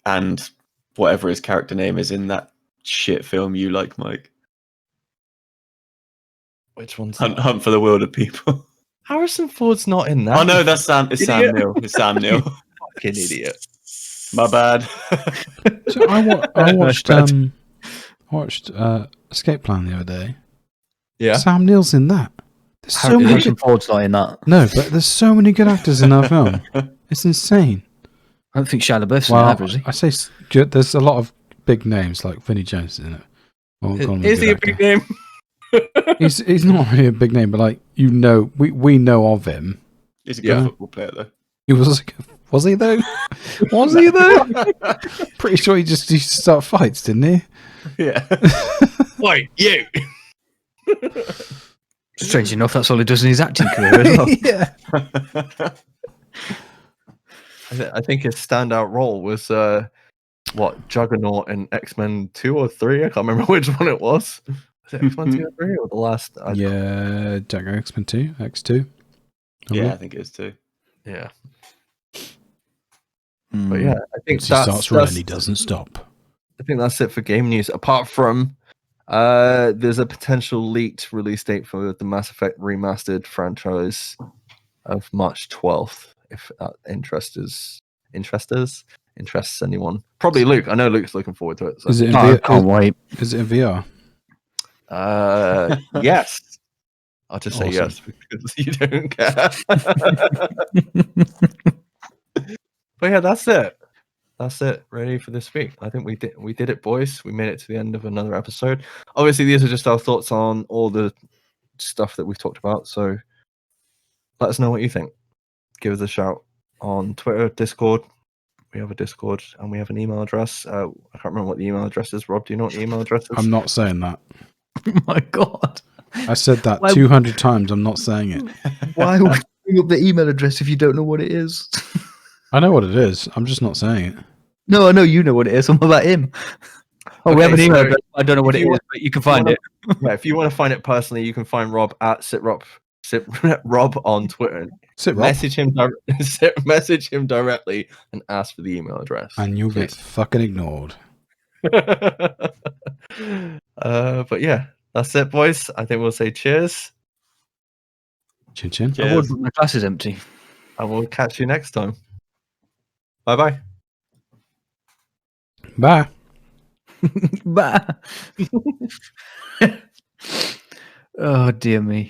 And whatever his character name is in that shit film you like, Mike. Which one's Hunt, that? Hunt for the Wilder People. Harrison Ford's not in that. Oh no, that's Sam. It's Sam Idiot. Neill. It's Sam Neill. Fucking idiot. My bad. So I watched Bad. Escape Plan the other day. Yeah. Sam Neill's in that. There's so many Harrison good, Ford's not in that. no, but there's so many good actors in that film. It's insane. I don't think Shia LaBeouf's in Well, it either, is he? I say good. There's a lot of big names like Vinnie Jones is in it. I won't call him Is he a good big name? actor. He's not really a big name, but like we know of him. He's a good Yeah. football player though. He was he though? Was he though? Pretty sure he just used to start fights, didn't he? Yeah. Wait, you. Strange enough, that's all he does in his acting career as well. Yeah. I think his standout role was Juggernaut in X-Men 2 or 3. I can't remember which one it was. Was it X-Men 2 or 3 or the last? Yeah, Django X-Men 2, X2. Yeah, I think it is too. Yeah. Mm. But yeah, I think Once he starts running, he doesn't stop. I think that's it for game news. Apart from There's a potential leaked release date for the Mass Effect remastered franchise of March 12th. If that interests anyone, probably Luke. I know Luke's looking forward to it. So. Is it in I VR? can't wait. Is it in VR? Yes. I'll just say Awesome. yes because you don't care. But yeah, that's it. That's it. Ready for this week. I think we did it, boys. We made it to the end of another episode. Obviously, these are just our thoughts on all the stuff that we've talked about. So let us know what you think. Give us a shout on Twitter, Discord. We have a Discord and we have an email address. I can't remember what the email address is. Rob, do you know what the email address is? I'm not saying that. Oh my god. I said that Why- 200 times. I'm not saying it. Why would you bring up the email address if you don't know what it is? I know what it is. I'm just not saying it. No, I know you know what it is. I'm about him. Oh, we Okay, have an email so address. I don't know what if it you is, but you can find it. Yeah, if you want to find it personally, you can find Rob at Sitrep Rob on Twitter. Sit, Rob, Message him directly and ask for the email address. and you'll get fucking ignored. But yeah, that's it, boys. I think we'll say cheers, Chin chin. I would, but my glass is empty. and we'll catch you next time. Bye bye. Bye. Bah. Oh dear me.